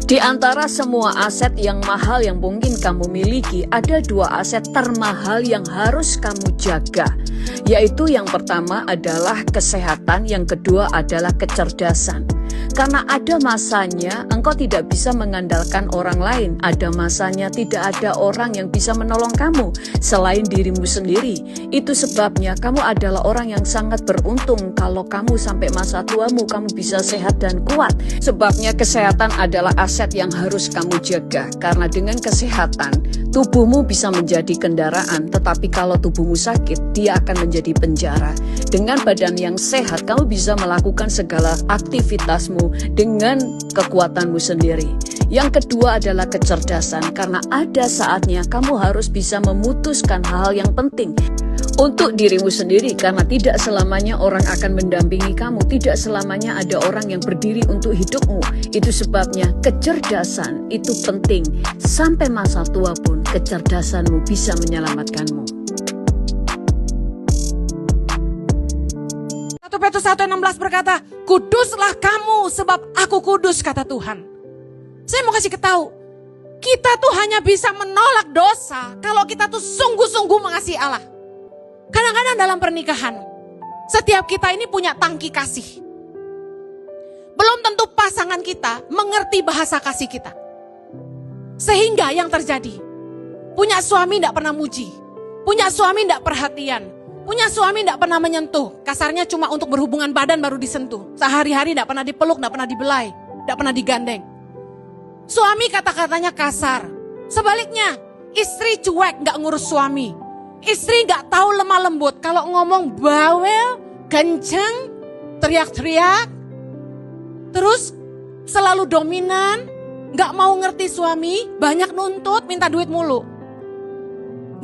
Di antara semua aset yang mahal yang mungkin kamu miliki, ada dua aset termahal yang harus kamu jaga. Yaitu yang pertama adalah kesehatan, yang kedua adalah kecerdasan. Karena ada masanya engkau tidak bisa mengandalkan orang lain. Ada masanya tidak ada orang yang bisa menolong kamu selain dirimu sendiri. Itu sebabnya kamu adalah orang yang sangat beruntung kalau kamu sampai masa tuamu kamu bisa sehat dan kuat. Sebabnya kesehatan adalah aset yang harus kamu jaga. Karena dengan kesehatan, tubuhmu bisa menjadi kendaraan. Tetapi kalau tubuhmu sakit, dia akan menjadi penjara. Dengan badan yang sehat, kamu bisa melakukan segala aktivitasmu dengan kekuatanmu sendiri. Yang kedua adalah kecerdasan, karena ada saatnya kamu harus bisa memutuskan hal-hal yang penting untuk dirimu sendiri, karena tidak selamanya orang akan mendampingi kamu, tidak selamanya ada orang yang berdiri untuk hidupmu. Itu sebabnya kecerdasan itu penting. Sampai masa tua pun kecerdasanmu bisa menyelamatkanmu. 1 Petrus 1:16 berkata, "Kuduslah kamu sebab aku kudus," kata Tuhan. Saya mau kasih tahu, kita tuh hanya bisa menolak dosa kalau kita tuh sungguh-sungguh mengasihi Allah. Kadang-kadang dalam pernikahan, setiap kita ini punya tangki kasih. Belum tentu pasangan kita mengerti bahasa kasih kita. Sehingga yang terjadi, punya suami tidak pernah muji, punya suami tidak perhatian, punya suami tidak pernah menyentuh, kasarnya cuma untuk berhubungan badan baru disentuh. Sehari-hari tidak pernah dipeluk, tidak pernah dibelai, tidak pernah digandeng. Suami kata-katanya kasar. Sebaliknya, istri cuek gak ngurus suami. Istri gak tahu lemah lembut. Kalau ngomong bawel, kenceng, teriak-teriak. Terus selalu dominan, gak mau ngerti suami, banyak nuntut, minta duit mulu.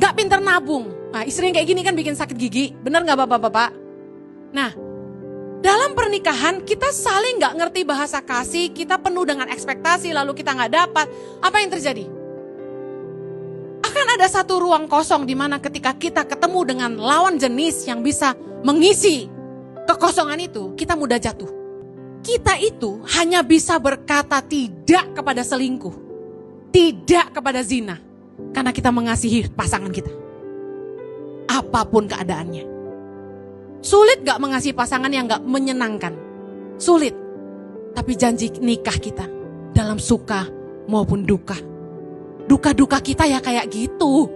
Gak pinter nabung. Nah, istri yang kayak gini kan bikin sakit gigi. Bener gak bapak-bapak? Nah, dalam pernikahan kita saling gak ngerti bahasa kasih, kita penuh dengan ekspektasi lalu kita gak dapat. Apa yang terjadi? Akan ada satu ruang kosong di mana ketika kita ketemu dengan lawan jenis yang bisa mengisi kekosongan itu, kita mudah jatuh. Kita itu hanya bisa berkata tidak kepada selingkuh, tidak kepada zina, karena kita mengasihi pasangan kita. Apapun keadaannya. Sulit gak mengasihi pasangan yang gak menyenangkan? Sulit. Tapi janji nikah kita dalam suka maupun duka. Duka-duka kita ya kayak gitu.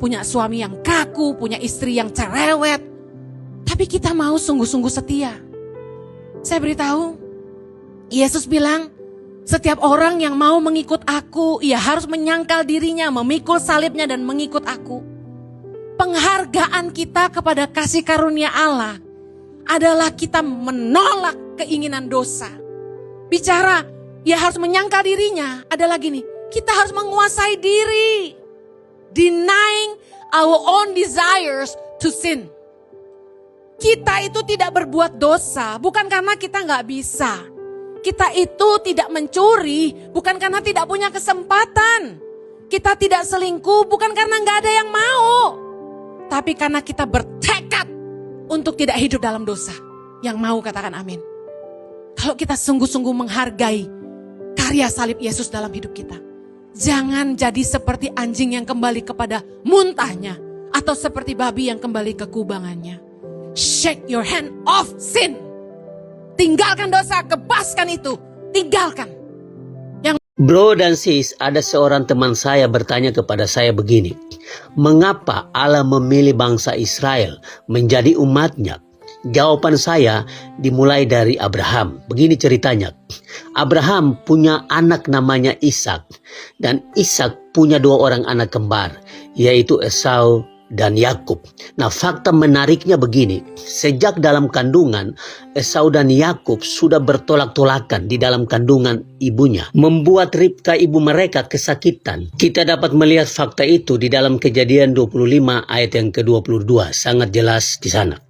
Punya suami yang kaku, punya istri yang cerewet. Tapi kita mau sungguh-sungguh setia. Saya beritahu, Yesus bilang, setiap orang yang mau mengikut aku, ia harus menyangkal dirinya, memikul salibnya dan mengikut aku. Penghargaan kita kepada kasih karunia Allah adalah kita menolak keinginan dosa. Bicara, ia harus menyangkal dirinya adalah gini, kita harus menguasai diri. Denying our own desires to sin. Kita itu tidak berbuat dosa bukan karena kita gak bisa. Kita itu tidak mencuri bukan karena tidak punya kesempatan. Kita tidak selingkuh bukan karena gak ada yang mau. Tapi karena kita bertekad untuk tidak hidup dalam dosa. Yang mau katakan amin. Kalau kita sungguh-sungguh menghargai karya salib Yesus dalam hidup kita. Jangan jadi seperti anjing yang kembali kepada muntahnya. Atau seperti babi yang kembali ke kubangannya. Shake your hand off sin. Tinggalkan dosa, kebaskan itu. Tinggalkan. Bro dan sis, ada seorang teman saya bertanya kepada saya begini. Mengapa Allah memilih bangsa Israel menjadi umatnya? Jawaban saya dimulai dari Abraham. Begini ceritanya. Abraham punya anak namanya Ishak. Dan Ishak punya dua orang anak kembar. Yaitu Esau dan Yakub. Nah, fakta menariknya begini. Sejak dalam kandungan, Esau dan Yakub sudah bertolak-tolakan di dalam kandungan ibunya. Membuat Ribka ibu mereka kesakitan. Kita dapat melihat fakta itu di dalam Kejadian 25 ayat yang ke-22. Sangat jelas di sana.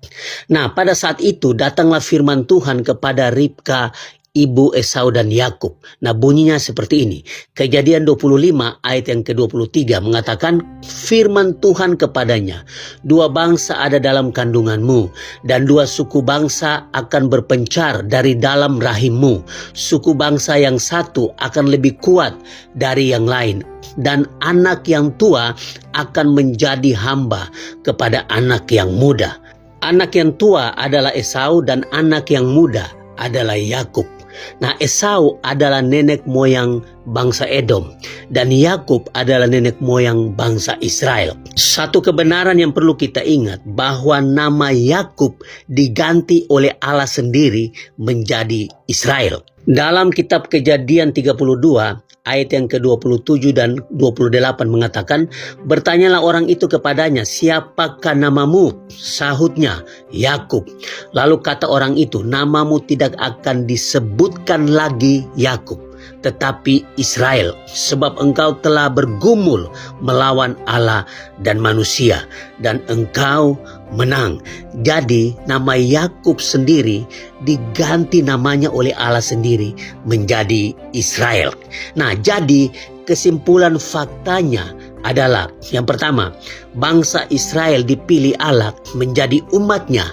Nah, pada saat itu datanglah firman Tuhan kepada Ribka ibu Esau dan Yakub. Nah, bunyinya seperti ini. Kejadian 25 ayat yang ke-23 mengatakan, firman Tuhan kepadanya, dua bangsa ada dalam kandunganmu, dan dua suku bangsa akan berpencar dari dalam rahimmu. Suku bangsa yang satu akan lebih kuat dari yang lain, dan anak yang tua akan menjadi hamba kepada anak yang muda. Anak yang tua adalah Esau dan anak yang muda adalah Yakub. Nah, Esau adalah nenek moyang bangsa Edom dan Yakub adalah nenek moyang bangsa Israel. Satu kebenaran yang perlu kita ingat bahwa nama Yakub diganti oleh Allah sendiri menjadi Israel. Dalam kitab Kejadian 32 ayat yang ke-27 dan 28 mengatakan, bertanyalah orang itu kepadanya, siapakah namamu? Sahutnya, Yakub. Lalu kata orang itu, namamu tidak akan disebutkan lagi Yakub, tetapi Israel, sebab engkau telah bergumul melawan Allah dan manusia, dan engkau menang. Jadi nama Yakub sendiri diganti namanya oleh Allah sendiri menjadi Israel. Nah, jadi kesimpulan faktanya adalah yang pertama, bangsa Israel dipilih Allah menjadi umatnya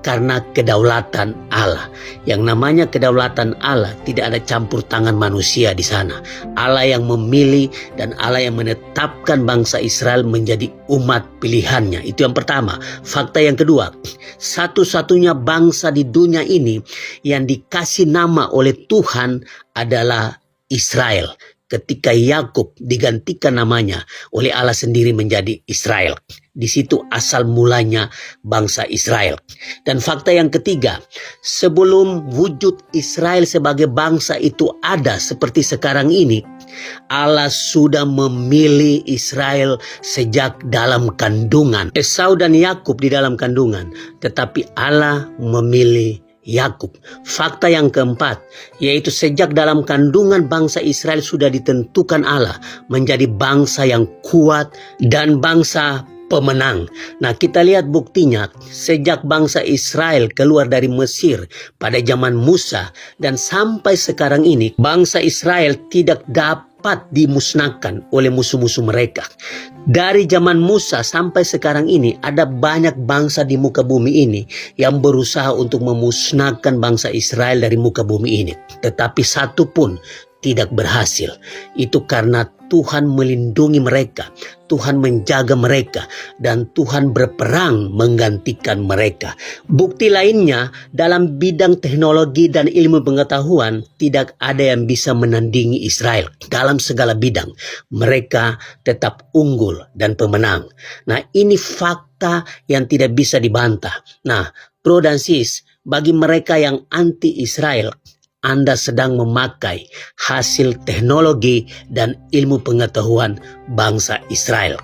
karena kedaulatan Allah. Yang namanya kedaulatan Allah, tidak ada campur tangan manusia di sana. Allah yang memilih dan Allah yang menetapkan bangsa Israel menjadi umat pilihannya. Itu yang pertama. Fakta yang kedua, satu-satunya bangsa di dunia ini yang dikasih nama oleh Tuhan adalah Israel. Ketika Yakub digantikan namanya oleh Allah sendiri menjadi Israel. Di situ asal mulanya bangsa Israel. Dan fakta yang ketiga, sebelum wujud Israel sebagai bangsa itu ada seperti sekarang ini, Allah sudah memilih Israel sejak dalam kandungan. Esau dan Yakub di dalam kandungan, tetapi Allah memilih Yakub. Fakta yang keempat, yaitu sejak dalam kandungan bangsa Israel sudah ditentukan Allah menjadi bangsa yang kuat dan bangsa pemenang. Nah, kita lihat buktinya sejak bangsa Israel keluar dari Mesir pada zaman Musa dan sampai sekarang ini, bangsa Israel tidak dapat dimusnahkan oleh musuh-musuh mereka. Dari zaman Musa sampai sekarang ini ada banyak bangsa di muka bumi ini yang berusaha untuk memusnahkan bangsa Israel dari muka bumi ini. Tetapi satu pun tidak berhasil. Itu karena Tuhan melindungi mereka, Tuhan menjaga mereka, dan Tuhan berperang menggantikan mereka. Bukti lainnya, dalam bidang teknologi dan ilmu pengetahuan, tidak ada yang bisa menandingi Israel. Dalam segala bidang, mereka tetap unggul dan pemenang. Nah, ini fakta yang tidak bisa dibantah. Nah, bro dan sis, bagi mereka yang anti-Israel, Anda sedang memakai hasil teknologi dan ilmu pengetahuan bangsa Israel.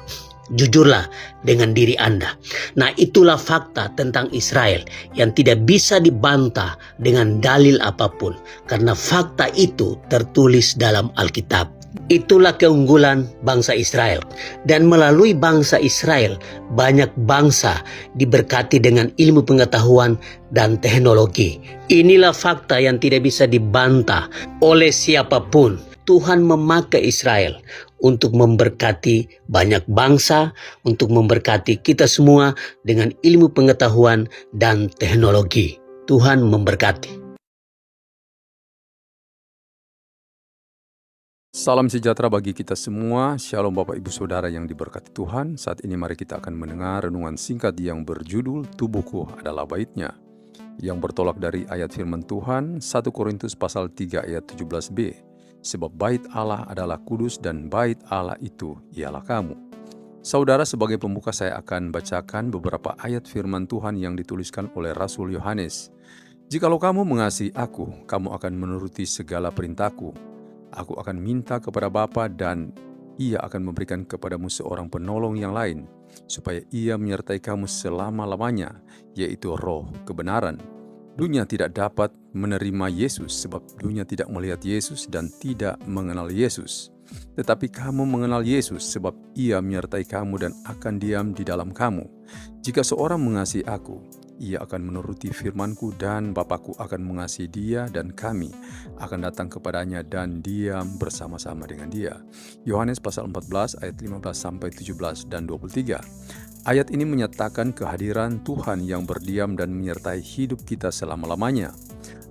Jujurlah dengan diri Anda. Nah, itulah fakta tentang Israel yang tidak bisa dibantah dengan dalil apapun. Karena fakta itu tertulis dalam Alkitab. Itulah keunggulan bangsa Israel. Dan melalui bangsa Israel, banyak bangsa diberkati dengan ilmu pengetahuan dan teknologi. Inilah fakta yang tidak bisa dibantah oleh siapapun. Tuhan memakai Israel untuk memberkati banyak bangsa, untuk memberkati kita semua dengan ilmu pengetahuan dan teknologi. Tuhan memberkati. Salam sejahtera bagi kita semua. Shalom Bapak Ibu Saudara yang diberkati Tuhan. Saat ini mari kita akan mendengar renungan singkat yang berjudul Tubuhku adalah Baitnya, yang bertolak dari ayat firman Tuhan 1 Korintus pasal 3 ayat 17b. Sebab bait Allah adalah kudus dan bait Allah itu ialah kamu. Saudara, sebagai pembuka saya akan bacakan beberapa ayat firman Tuhan yang dituliskan oleh Rasul Yohanes. Jikalau kamu mengasihi aku, kamu akan menuruti segala perintahku. Aku akan minta kepada Bapa dan Ia akan memberikan kepadamu seorang penolong yang lain, supaya Ia menyertai kamu selama-lamanya, yaitu Roh kebenaran. Dunia tidak dapat menerima Yesus sebab dunia tidak melihat Yesus dan tidak mengenal Yesus. Tetapi kamu mengenal Yesus sebab Ia menyertai kamu dan akan diam di dalam kamu. Jika seorang mengasihi aku, ia akan menuruti firman-Ku dan Bapa-Ku akan mengasihi dia dan kami akan datang kepadanya dan diam bersama-sama dengan dia. Yohanes pasal 14 ayat 15 sampai 17 dan 23. Ayat ini menyatakan kehadiran Tuhan yang berdiam dan menyertai hidup kita selama-lamanya.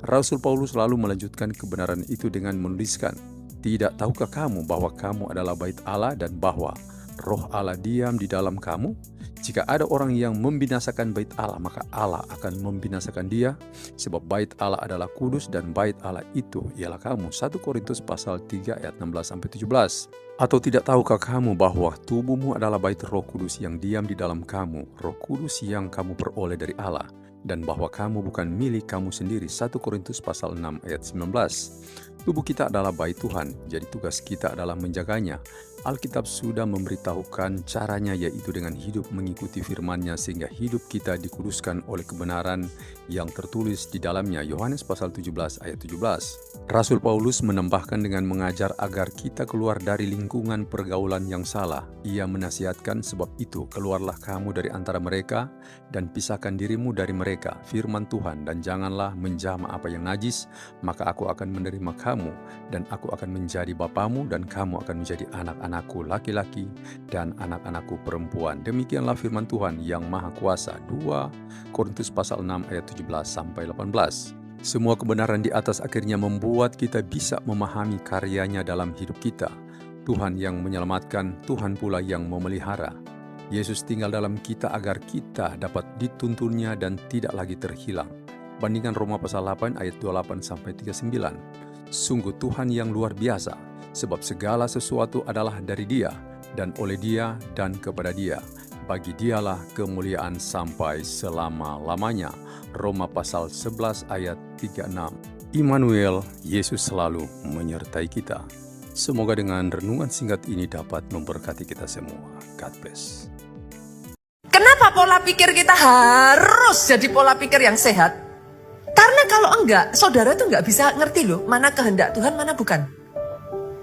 Rasul Paulus lalu melanjutkan kebenaran itu dengan menuliskan, "Tidak tahukah kamu bahwa kamu adalah bait Allah dan bahwa Roh Allah diam di dalam kamu? Jika ada orang yang membinasakan bait Allah, maka Allah akan membinasakan dia, sebab bait Allah adalah kudus dan bait Allah itu ialah kamu." 1 Korintus pasal 3 ayat 16 sampai 17. Atau tidak tahukah kamu bahwa tubuhmu adalah bait Roh Kudus yang diam di dalam kamu, Roh Kudus yang kamu peroleh dari Allah, dan bahwa kamu bukan milik kamu sendiri. 1 Korintus pasal 6 ayat 19. Tubuh kita adalah bait Tuhan, jadi tugas kita adalah menjaganya. Alkitab sudah memberitahukan caranya, yaitu dengan hidup mengikuti firman-Nya sehingga hidup kita dikuduskan oleh kebenaran yang tertulis di dalamnya. Yohanes pasal 17 ayat 17. Rasul Paulus menambahkan dengan mengajar agar kita keluar dari lingkungan pergaulan yang salah. Ia menasihatkan, "Sebab itu keluarlah kamu dari antara mereka dan pisahkan dirimu dari mereka, firman Tuhan, dan janganlah menjamah apa yang najis, maka aku akan menerima kamu dan aku akan menjadi bapamu dan kamu akan menjadi anak-anakku laki-laki dan anak-anakku perempuan." Demikianlah firman Tuhan yang Maha Kuasa. 2 Korintus pasal 6 ayat 17 sampai 18. Semua kebenaran di atas akhirnya membuat kita bisa memahami karyanya dalam hidup kita. Tuhan yang menyelamatkan, Tuhan pula yang memelihara. Yesus tinggal dalam kita agar kita dapat dituntunnya dan tidak lagi terhilang. Bandingkan Roma pasal 8 ayat 28 sampai 39. Sungguh Tuhan yang luar biasa, sebab segala sesuatu adalah dari Dia, dan oleh Dia, dan kepada Dia. Bagi Dialah kemuliaan sampai selama-lamanya. Roma pasal 11 ayat 36. Immanuel, Yesus selalu menyertai kita. Semoga dengan renungan singkat ini dapat memberkati kita semua. God bless. Kenapa pola pikir kita harus jadi pola pikir yang sehat? Karena kalau enggak, saudara tuh enggak bisa ngerti loh, mana kehendak Tuhan, mana bukan.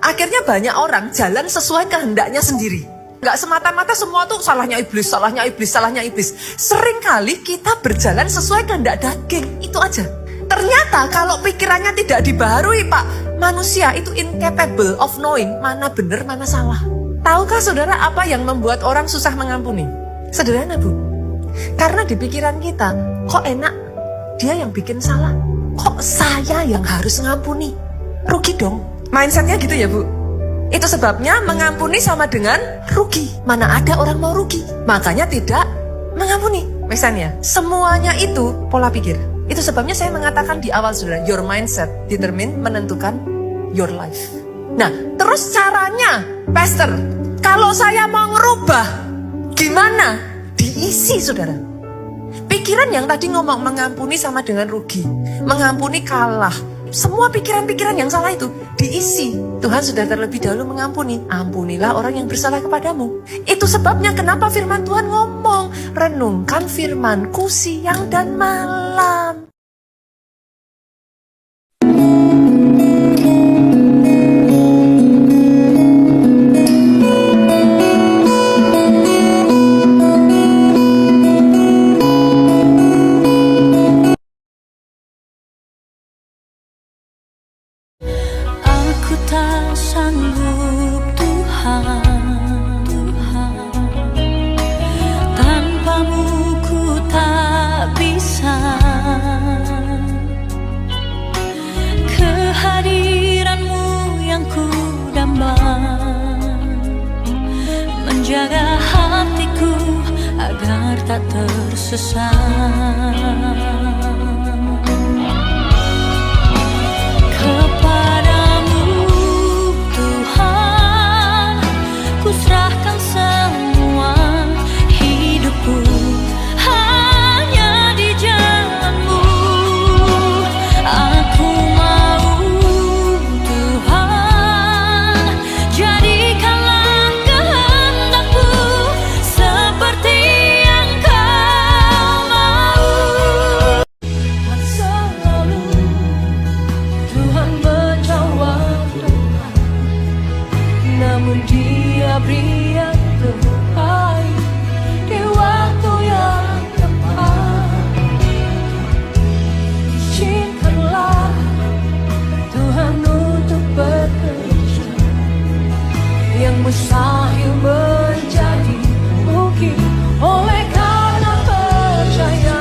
Akhirnya banyak orang jalan sesuai kehendaknya sendiri. Enggak semata-mata semua tuh salahnya iblis, salahnya iblis, salahnya iblis. Seringkali kita berjalan sesuai kehendak daging, itu aja. Ternyata kalau pikirannya tidak dibaharui, Pak, manusia itu incapable of knowing mana benar, mana salah. Tahukah saudara apa yang membuat orang susah mengampuni? Sederhana, Bu. Karena di pikiran kita, kok enak dia yang bikin salah, kok saya yang harus ngampuni? Rugi dong. Mindsetnya gitu ya, Bu. Itu sebabnya mengampuni sama dengan rugi. Mana ada orang mau rugi, makanya tidak mengampuni. Misalnya, semuanya itu pola pikir. Itu sebabnya saya mengatakan di awal, saudara, your mindset determine, menentukan your life. Nah, terus caranya, Pastor, kalau saya mau ngerubah, gimana? Diisi, saudara. Pikiran yang tadi ngomong mengampuni sama dengan rugi, mengampuni kalah, semua pikiran-pikiran yang salah itu diisi. Tuhan sudah terlebih dahulu mengampuni. Ampunilah orang yang bersalah kepadamu. Itu sebabnya kenapa firman Tuhan ngomong, renungkan firman-Ku siang dan malam. Tak sanggup Tuhan, tanpamu ku tak bisa. Kehadiranmu yang ku damba, menjaga hatiku agar tak tersesat. mustahil menjadi mungkin oleh karena percaya.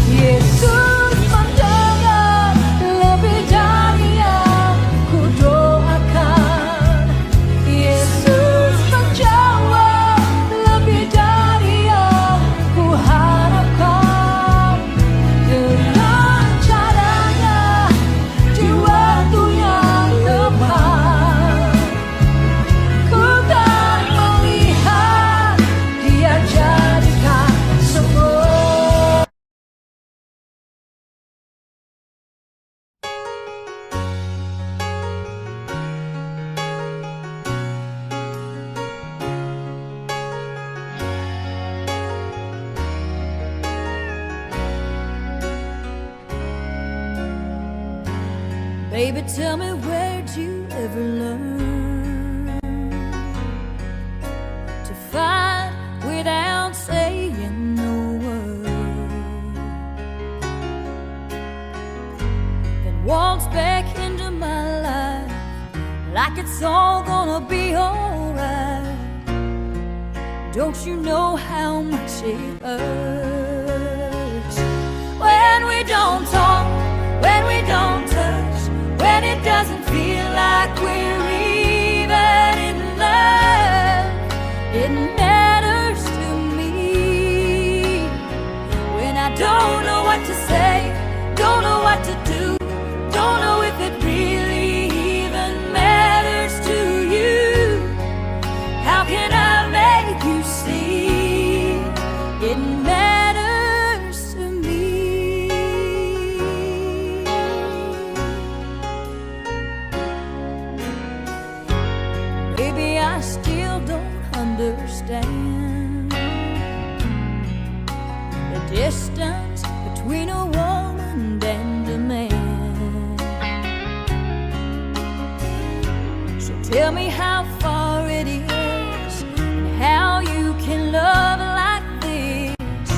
Yesus mendengar lebih dari yang ku doakan. Yesus menjawab lebih dari yang ku harapkan. Dengan caranya di waktu yang tepat, ku kan melihat Dia jadikan semua. Baby, tell me, where'd you ever learn to fight without saying a word? Then waltz back into my life like it's all gonna be alright. Don't you know how much it hurts when we don't talk, when we don't touch, when it doesn't feel like we're even in love? It matters to me when I don't know what to say, don't know what to do, don't know if it really even matters to you. How can I make you see it matters to me? Maybe I still don't understand the distance between a woman and a man. So tell me how far it is and how you can love like this,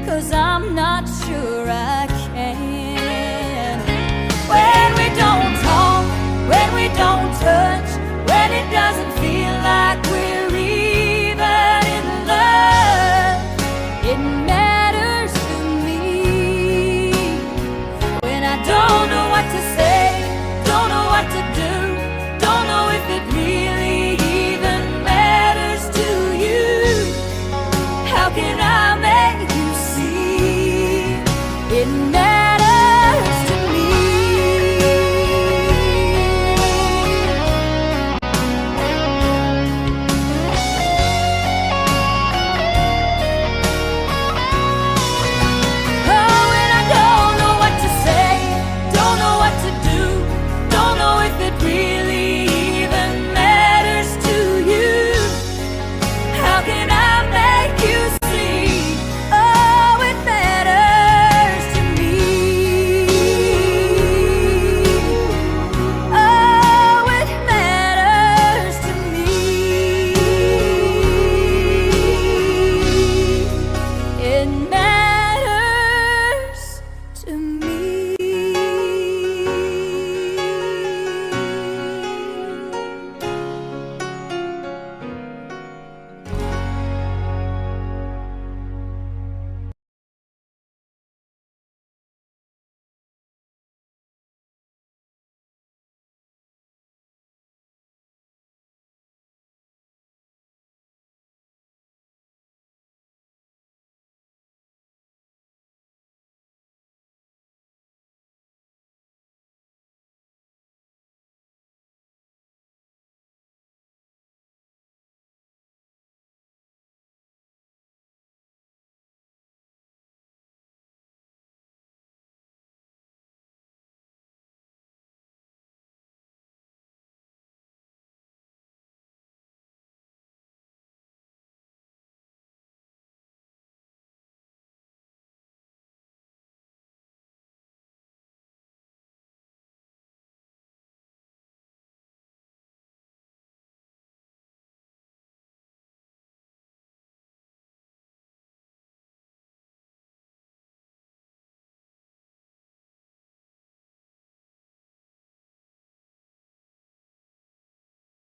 'cause I'm not sure I